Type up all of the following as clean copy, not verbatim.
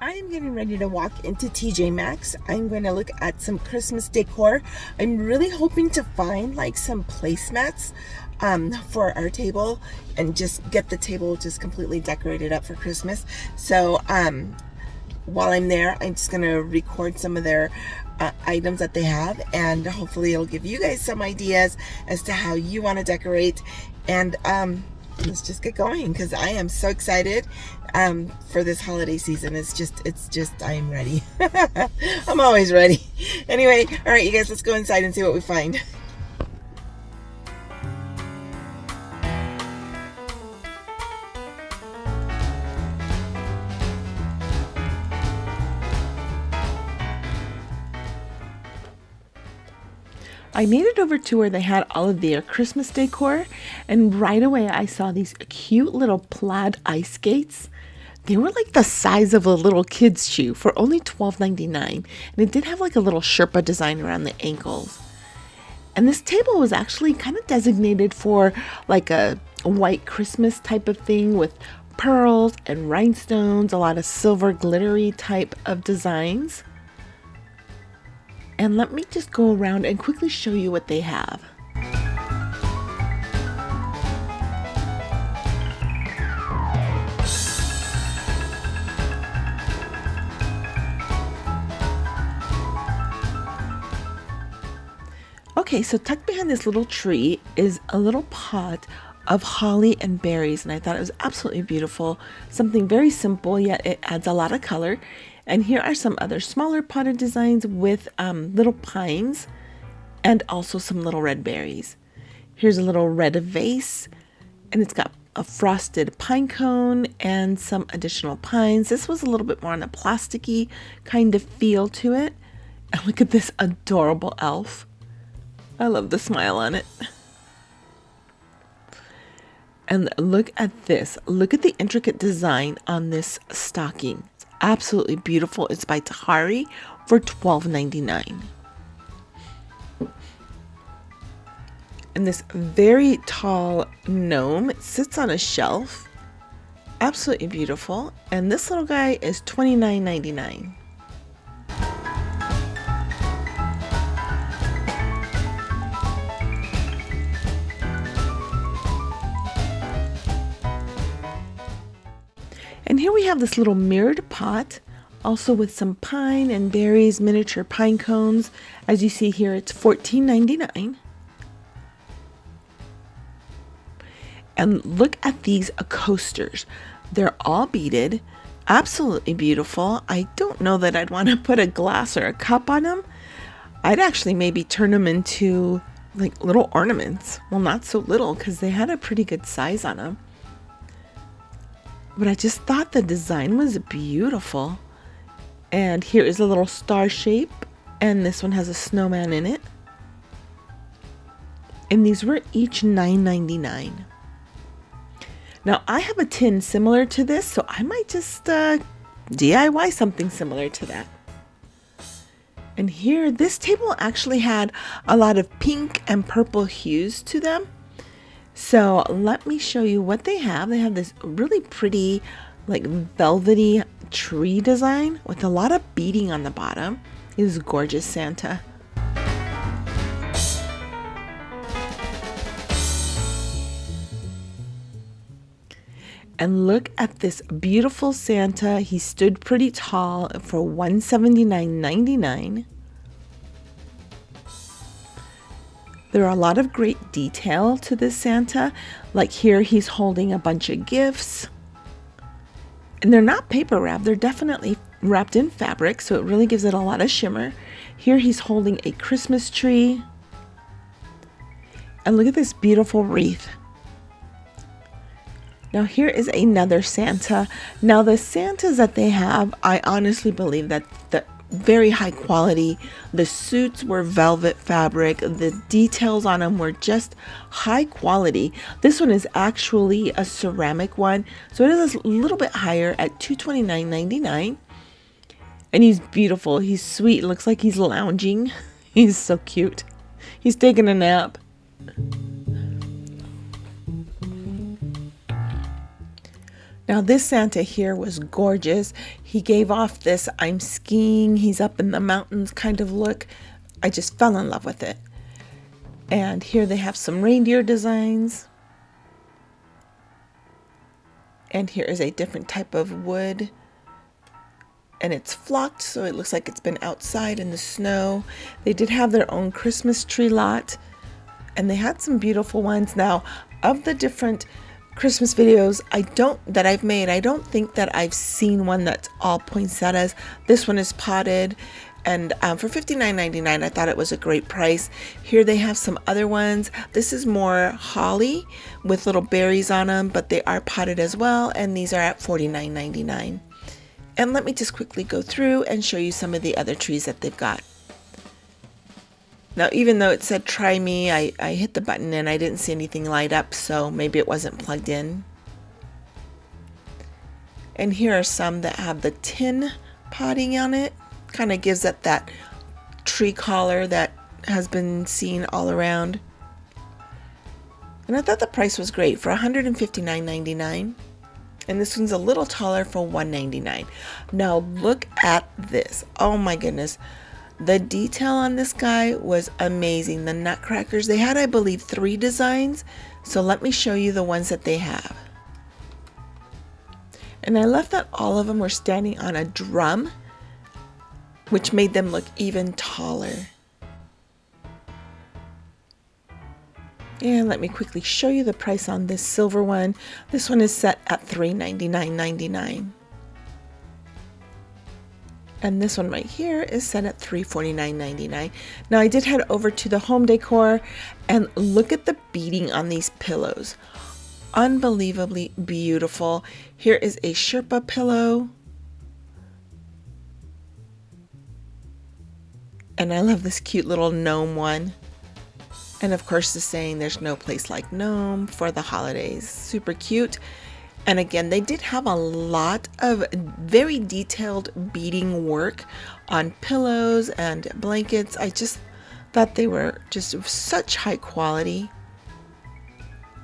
I am getting ready to walk into TJMaxx. I'm going to look at some Christmas decor. I'm really hoping to find like some placemats for our table and just get the table just completely decorated up for Christmas. So while I'm there, I'm just going to record some of their items that they have, and hopefully it'll give you guys some ideas as to how you want to decorate. And let's just get going because I am so excited for this holiday season. It's just I am ready. I'm always ready. Anyway, all right, you guys, let's go inside and see what we find. I made it over to where they had all of their Christmas decor, and right away I saw these cute little plaid ice skates. They were like the size of a little kid's shoe for only $12.99, and it did have like a little Sherpa design around the ankles. And this table was actually kind of designated for like a white Christmas type of thing with pearls and rhinestones, a lot of silver glittery type of designs. And let me just go around and quickly show you what they have. Okay, so tucked behind this little tree is a little pot of holly and berries, and I thought it was absolutely beautiful. Something very simple, yet it adds a lot of color. And here are some other smaller potted designs with little pines and also some little red berries. Here's a little red vase, and it's got a frosted pine cone and some additional pines. This was a little bit more on a plasticky kind of feel to it. And look at this adorable elf. I love the smile on it. And look at this. Look at the intricate design on this stocking. It's absolutely beautiful. It's by Tahari for $12.99. And this very tall gnome sits on a shelf. Absolutely beautiful. And this little guy is $29.99. And here we have this little mirrored pot, also with some pine and berries, miniature pine cones. As you see here, it's $14.99. And look at these coasters. They're all beaded, absolutely beautiful. I don't know that I'd want to put a glass or a cup on them. I'd actually maybe turn them into like little ornaments. Well, not so little because they had a pretty good size on them. But I just thought the design was beautiful. And here is a little star shape. And this one has a snowman in it. And these were each $9.99. Now I have a tin similar to this, so I might just DIY something similar to that. And here, this table actually had a lot of pink and purple hues to them. So let me show you what they have. They have this really pretty, like velvety tree design with a lot of beading on the bottom. This is gorgeous Santa. And look at this beautiful Santa. He stood pretty tall for $179.99. There are a lot of great detail to this Santa. Like here, he's holding a bunch of gifts. And they're not paper wrapped. They're definitely wrapped in fabric, so it really gives it a lot of shimmer. Here, he's holding a Christmas tree. And look at this beautiful wreath. Now here is another Santa. Now the Santas that they have, I honestly believe that the very high quality. The suits were velvet fabric. The details on them were just high quality. This one is actually a ceramic one, so it is a little bit higher at $229.99. And he's beautiful. He's sweet. It looks like he's lounging. He's so cute. He's taking a nap. Now this Santa here was gorgeous. He gave off this I'm skiing, he's up in the mountains kind of look. I just fell in love with it. And here they have some reindeer designs. And here is a different type of wood. And it's flocked, so it looks like it's been outside in the snow. They did have their own Christmas tree lot. And they had some beautiful ones. Now, of the different Christmas videos that I've made, I don't think that I've seen one that's all poinsettias. This one is potted, and for $59.99 I thought it was a great price. Here they have some other ones. This is more holly with little berries on them, but they are potted as well, and these are at $49.99. And let me just quickly go through and show you some of the other trees that they've got. Now, even though it said try me, I hit the button and I didn't see anything light up, so maybe it wasn't plugged in. And here are some that have the tin potting on it. Kind of gives it that tree collar that has been seen all around. And I thought the price was great for $159.99. And this one's a little taller for $199. Now look at this. Oh my goodness. The detail on this guy was amazing. The Nutcrackers, they had, I believe, 3 designs. So let me show you the ones that they have. And I left that all of them were standing on a drum, which made them look even taller. And let me quickly show you the price on this silver one. This one is set at $399.99. And this one right here is set at $349.99. Now I did head over to the home decor and look at the beading on these pillows. Unbelievably beautiful. Here is a Sherpa pillow. And I love this cute little gnome one. And of course the saying, there's no place like gnome for the holidays. Super cute. And again, they did have a lot of very detailed beading work on pillows and blankets. I just thought they were just such high quality.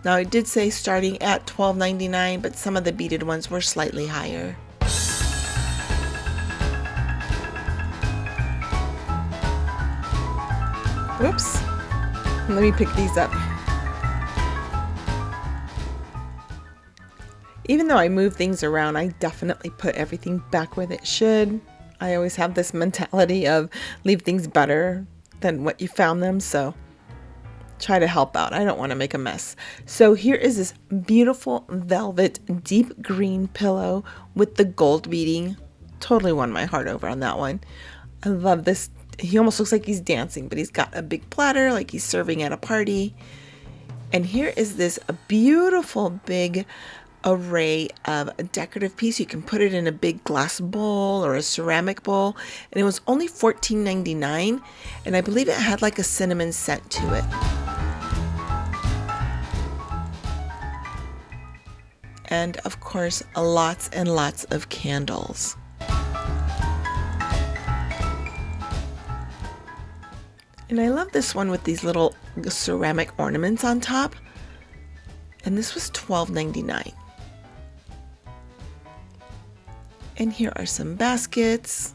Now it did say starting at $12.99, but some of the beaded ones were slightly higher. Whoops. Let me pick these up. Even though I move things around, I definitely put everything back where it should. I always have this mentality of leave things better than what you found them, so try to help out. I don't want to make a mess. So here is this beautiful velvet deep green pillow with the gold beading. Totally won my heart over on that one. I love this. He almost looks like he's dancing, but he's got a big platter like he's serving at a party. And here is this beautiful big array of a decorative piece. You can put it in a big glass bowl or a ceramic bowl, and it was only $14.99, and I believe it had like a cinnamon scent to it. And of course, lots and lots of candles. And I love this one with these little ceramic ornaments on top, and this was $12.99. And here are some baskets.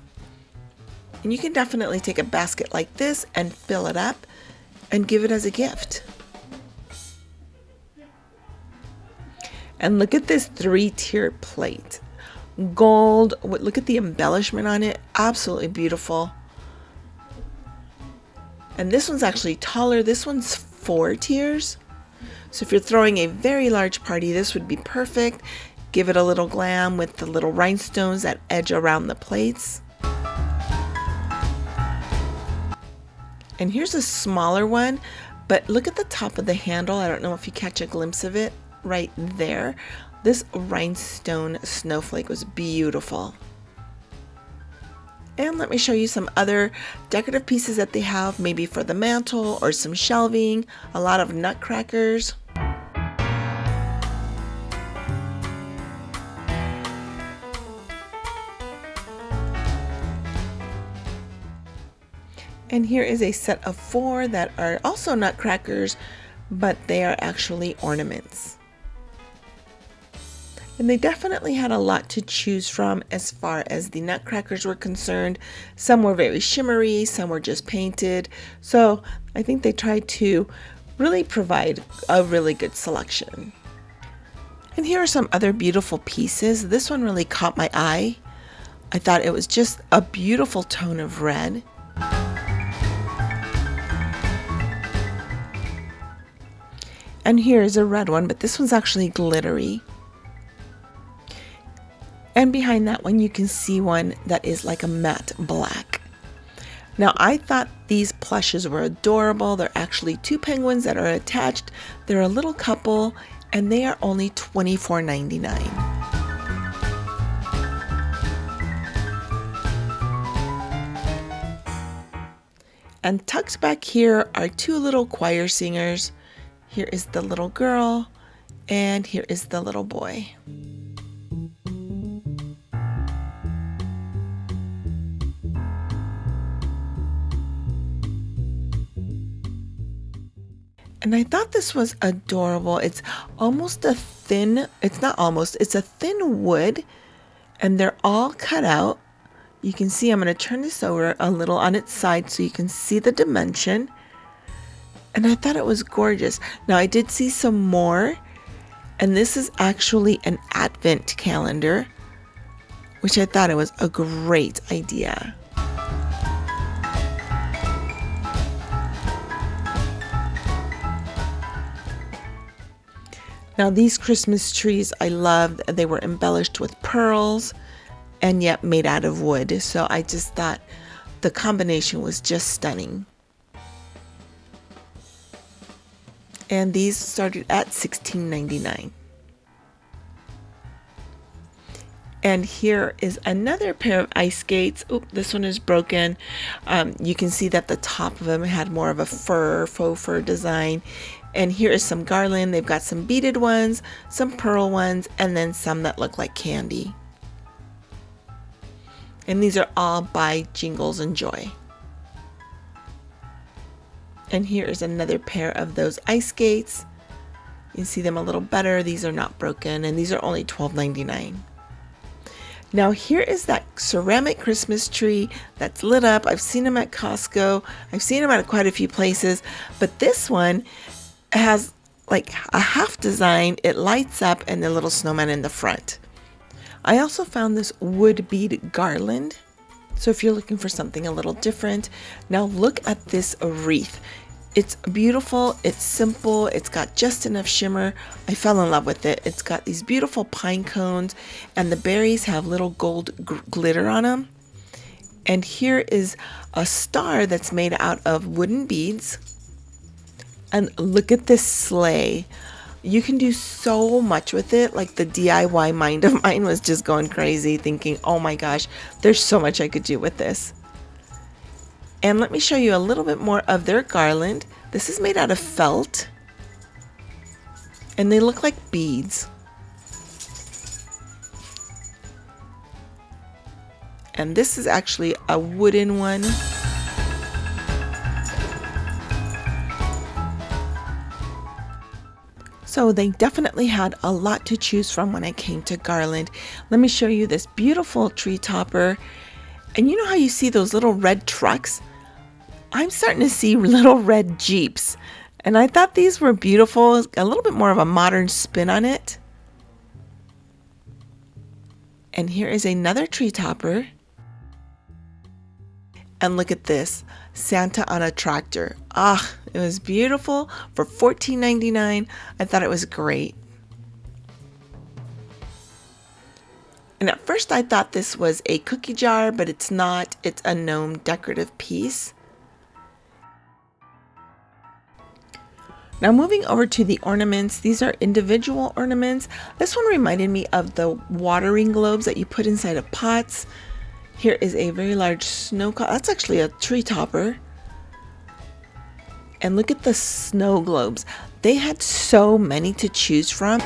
And you can definitely take a basket like this and fill it up and give it as a gift. And look at this 3-tier plate. Gold, look at the embellishment on it. Absolutely beautiful. And this one's actually taller. This one's 4 tiers. So if you're throwing a very large party, this would be perfect. Give it a little glam with the little rhinestones that edge around the plates. And here's a smaller one, but look at the top of the handle. I don't know if you catch a glimpse of it right there. This rhinestone snowflake was beautiful. And let me show you some other decorative pieces that they have, maybe for the mantle or some shelving, a lot of nutcrackers. And here is a set of 4 that are also nutcrackers, but they are actually ornaments. And they definitely had a lot to choose from as far as the nutcrackers were concerned. Some were very shimmery, some were just painted. So I think they tried to really provide a really good selection. And here are some other beautiful pieces. This one really caught my eye. I thought it was just a beautiful tone of red. And here is a red one, but this one's actually glittery. And behind that one, you can see one that is like a matte black. Now, I thought these plushes were adorable. They're actually two penguins that are attached. They're a little couple, and they are only $24.99. And tucked back here are two little choir singers. Here is the little girl, and here is the little boy. And I thought this was adorable. It's almost a thin, it's not almost, it's a thin wood, and they're all cut out. You can see, I'm going to turn this over a little on its side so you can see the dimension. And I thought it was gorgeous. Now, I did see some more, and this is actually an advent calendar, which I thought it was a great idea. Now, these Christmas trees I loved. They were embellished with pearls and yet made out of wood. So I just thought the combination was just stunning. And these started at $16.99. And here is another pair of ice skates. Oop, this one is broken. You can see that the top of them had more of a faux fur design. And here is some garland. They've got some beaded ones, some pearl ones, and then some that look like candy. And these are all by Jingles and Joy. And here is another pair of those ice skates. You can see them a little better. These are not broken, and these are only $12.99. Now here is that ceramic Christmas tree that's lit up. I've seen them at Costco. I've seen them at quite a few places, but this one has like a half design. It lights up and the little snowman in the front. I also found this wood bead garland. So if you're looking for something a little different, now look at this wreath. It's beautiful, it's simple, it's got just enough shimmer. I fell in love with it. It's got these beautiful pine cones, and the berries have little gold glitter on them. And here is a star that's made out of wooden beads. And look at this sleigh. You can do so much with it. Like the DIY mind of mine was just going crazy thinking, oh my gosh, there's so much I could do with this. And let me show you a little bit more of their garland. This is made out of felt. And they look like beads. And this is actually a wooden one. So they definitely had a lot to choose from when it came to garland. Let me show you this beautiful tree topper. And you know how you see those little red trucks? I'm starting to see little red Jeeps. And I thought these were beautiful. A little bit more of a modern spin on it. And here is another tree topper. And look at this. Santa on a tractor. Ah, it was beautiful for $14.99. I thought it was great. And at first I thought this was a cookie jar, but it's not. It's a gnome decorative piece. Now moving over to the ornaments, these are individual ornaments. This one reminded me of the watering globes that you put inside of pots. Here is a very large snow cloud. That's actually a tree topper. And look at the snow globes. They had so many to choose from.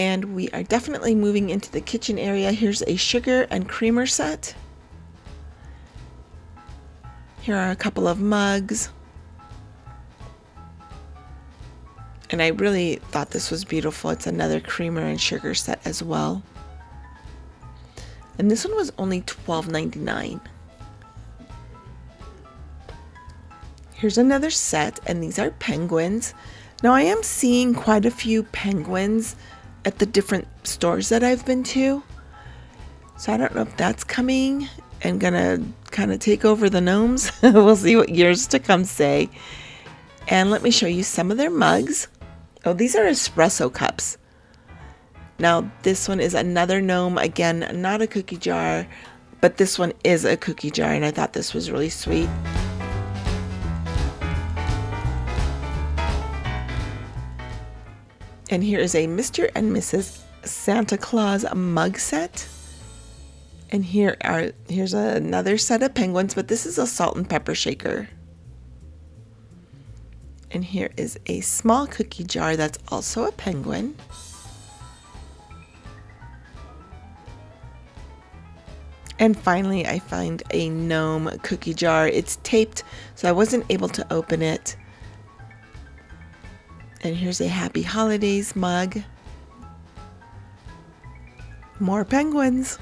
And we are definitely moving into the kitchen area. Here's a sugar and creamer set. Here are a couple of mugs. And I really thought this was beautiful. It's another creamer and sugar set as well. And this one was only $12.99. Here's another set, and these are penguins. Now I am seeing quite a few penguins at the different stores that I've been to. So I don't know if that's coming and gonna kind of take over the gnomes. We'll see what years to come say. And let me show you some of their mugs. Oh, these are espresso cups. Now this one is another gnome. Again, not a cookie jar, but this one is a cookie jar, and I thought this was really sweet. And here is a Mr. and Mrs. Santa Claus mug set. And here's another set of penguins, but this is a salt and pepper shaker. And here is a small cookie jar that's also a penguin. And finally, I find a gnome cookie jar. It's taped, so I wasn't able to open it. And here's a Happy Holidays mug. More penguins.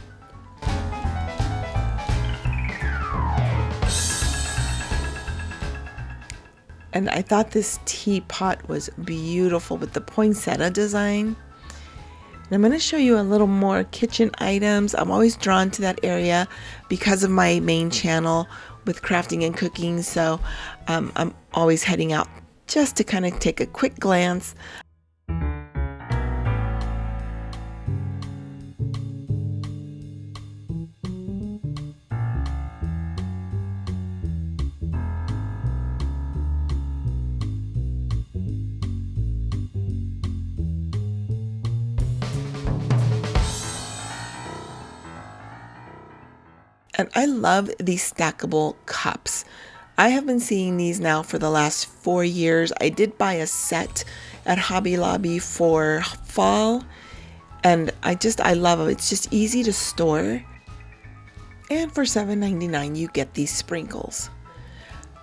And I thought this teapot was beautiful with the poinsettia design. And I'm going to show you a little more kitchen items. I'm always drawn to that area because of my main channel with crafting and cooking. So I'm always heading out just to kind of take a quick glance. And I love these stackable cups. I have been seeing these now for the last 4 years. I did buy a set at Hobby Lobby for fall, and I love them. It's just easy to store. And for $7.99 you get these sprinkles.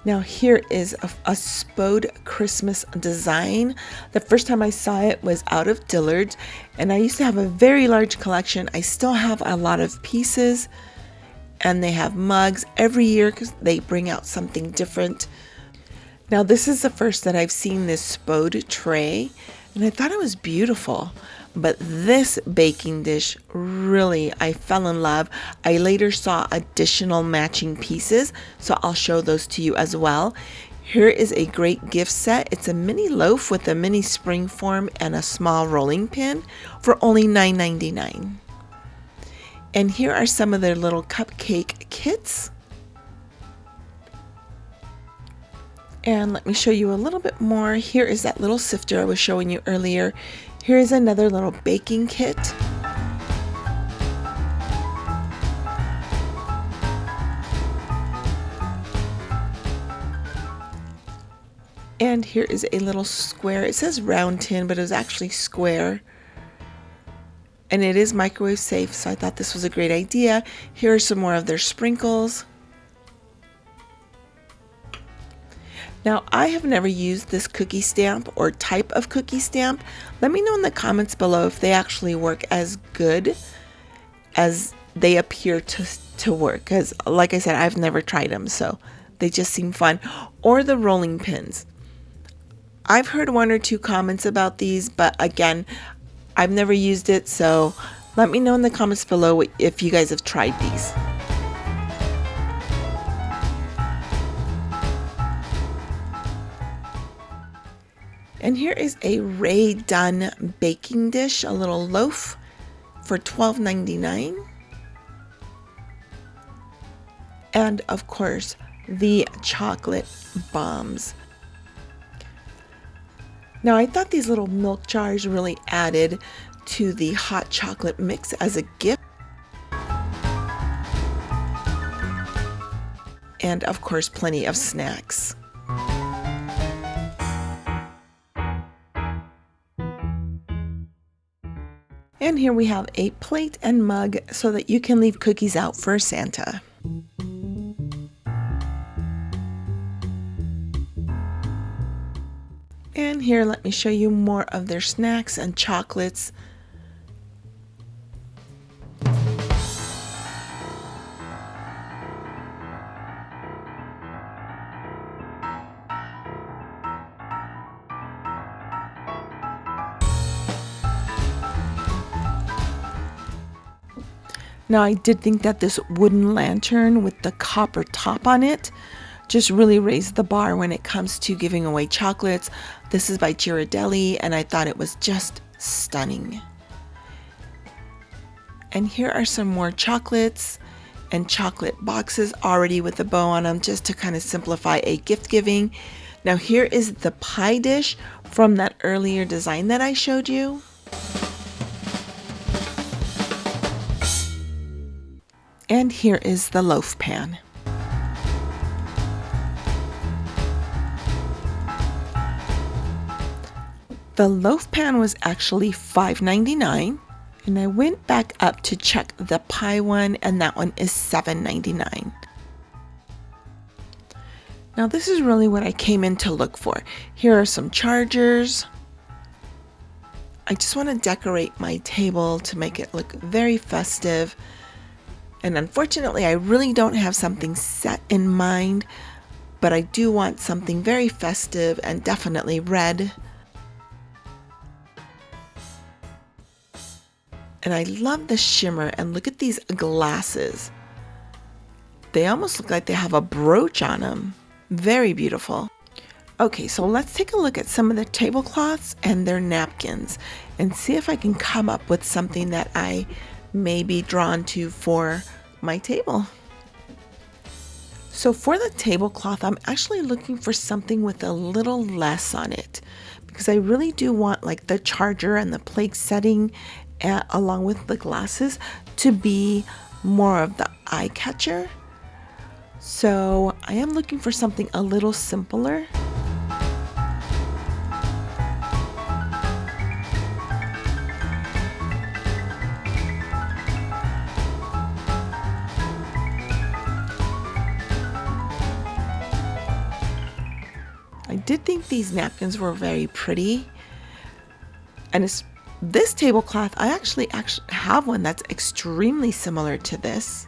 Now here is a Spode Christmas design. The first time I saw it was out of Dillard's, and I used to have a very large collection. I still have a lot of pieces. And they have mugs every year because they bring out something different. Now this is the first that I've seen this Spode tray, and I thought it was beautiful. But this baking dish, really, I fell in love. I later saw additional matching pieces, so I'll show those to you as well. Here is a great gift set. It's a mini loaf with a mini spring form and a small rolling pin for only $9.99. And here are some of their little cupcake kits. And let me show you a little bit more. Here is that little sifter I was showing you earlier. Here is another little baking kit. And here is a little square. It says round tin, but it was actually square. And it is microwave safe, so I thought this was a great idea. Here are some more of their sprinkles. Now, I have never used this cookie stamp or type of cookie stamp. Let me know in the comments below if they actually work as good as they appear to work. Because, like I said, I've never tried them, so they just seem fun. Or the rolling pins. I've heard 1 or 2 comments about these, but again, I've never used it, so let me know in the comments below if you guys have tried these. And here is a Ray Dunn baking dish, a little loaf for $12.99. And of course, the chocolate bombs. Now, I thought these little milk jars really added to the hot chocolate mix as a gift. And of course, plenty of snacks. And here we have a plate and mug so that you can leave cookies out for Santa. And here, let me show you more of their snacks and chocolates. Now, I did think that this wooden lantern with the copper top on it just really raised the bar when it comes to giving away chocolates. This is by Ghirardelli, and I thought it was just stunning. And here are some more chocolates and chocolate boxes already with a bow on them, just to kind of simplify a gift giving. Now, here is the pie dish from that earlier design that I showed you. And here is the loaf pan. The loaf pan was actually $5.99, and I went back up to check the pie one, and that one is $7.99. Now, this is really what I came in to look for. Here are some chargers. I just want to decorate my table to make it look very festive. And unfortunately, I really don't have something set in mind, but I do want something very festive and definitely red. And I love the shimmer, and look at these glasses. They almost look like they have a brooch on them. Very beautiful. Okay, so let's take a look at some of the tablecloths and their napkins and see if I can come up with something that I may be drawn to for my table. So for the tablecloth, I'm actually looking for something with a little less on it, because I really do want like the charger and the plate setting along with the glasses to be more of the eye catcher. So I am looking for something a little simpler. I did think these napkins were very pretty, and this tablecloth, I actually have one that's extremely similar to this.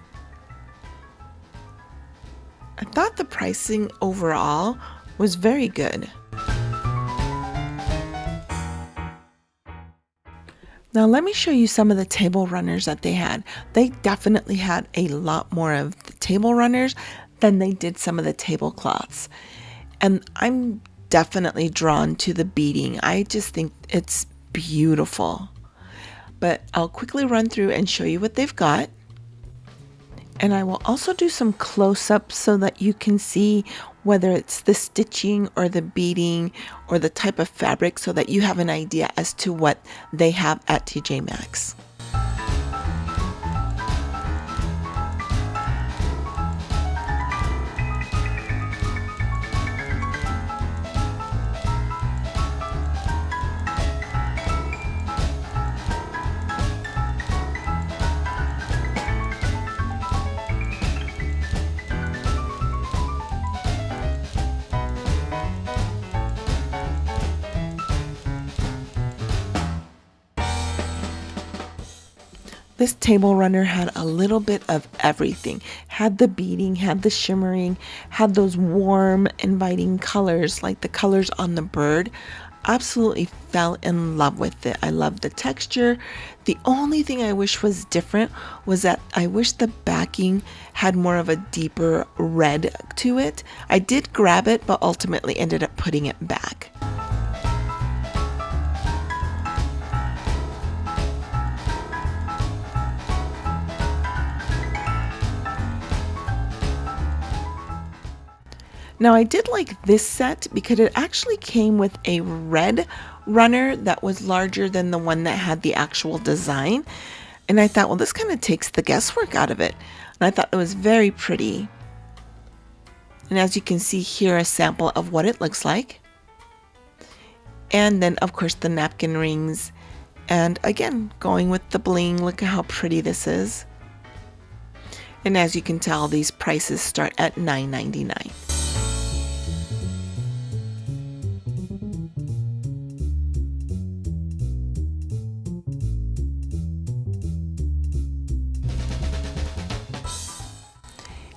I thought the pricing overall was very good. Now let me show you some of the table runners that they had. They definitely had a lot more of the table runners than they did some of the tablecloths. And I'm definitely drawn to the beading. I just think it's beautiful. But I'll quickly run through and show you what they've got. And I will also do some close-ups so that you can see whether it's the stitching or the beading or the type of fabric, so that you have an idea as to what they have at TJ Maxx. This table runner had a little bit of everything. Had the beading, had the shimmering, had those warm, inviting colors like the colors on the bird. Absolutely fell in love with it. I love the texture. The only thing I wish was different was that I wish the backing had more of a deeper red to it. I did grab it, but ultimately ended up putting it back. Now I did like this set because it actually came with a red runner that was larger than the one that had the actual design. And I thought, well, this kind of takes the guesswork out of it. And I thought it was very pretty. And as you can see here, a sample of what it looks like. And then of course the napkin rings And again, going with the bling. Look at how pretty this is. And as you can tell, these prices start at $9.99.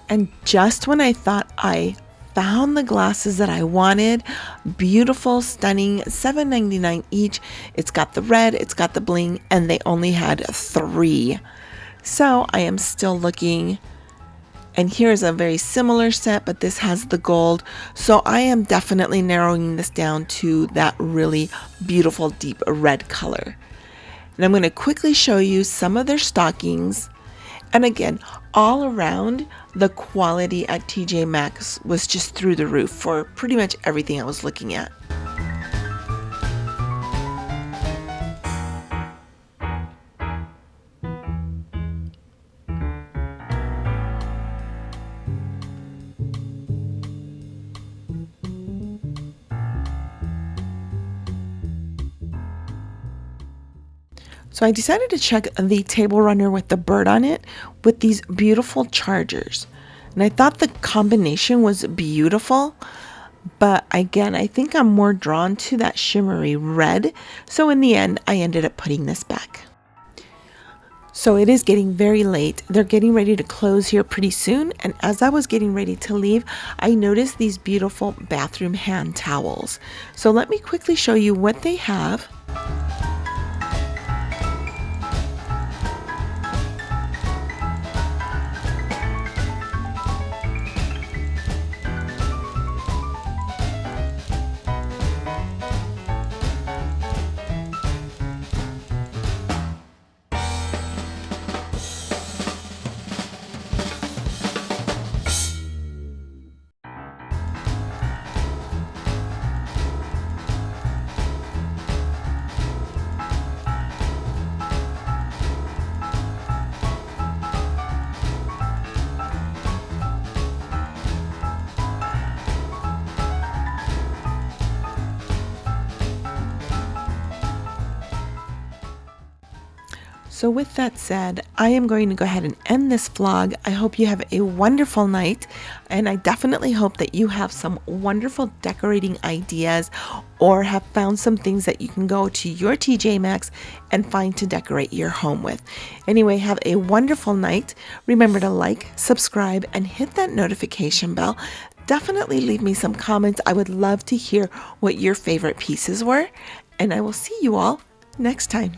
And just when I thought I found the glasses that I wanted, beautiful, stunning, $7.99 each. It's got the red, it's got the bling, and they only had 3. So I am still looking. And here's a very similar set, but this has the gold. So I am definitely narrowing this down to that really beautiful deep red color. And I'm going to quickly show you some of their stockings. And again, all around, the quality at TJ Maxx was just through the roof for pretty much everything I was looking at. So I decided to check the table runner with the bird on it with these beautiful chargers. And I thought the combination was beautiful, but again, I think I'm more drawn to that shimmery red. So in the end, I ended up putting this back. So it is getting very late. They're getting ready to close here pretty soon. And as I was getting ready to leave, I noticed these beautiful bathroom hand towels. So let me quickly show you what they have. So with that said, I am going to go ahead and end this vlog. I hope you have a wonderful night, and I definitely hope that you have some wonderful decorating ideas or have found some things that you can go to your TJ Maxx and find to decorate your home with. Anyway, have a wonderful night. Remember to like, subscribe, and hit that notification bell. Definitely leave me some comments. I would love to hear what your favorite pieces were, and I will see you all next time.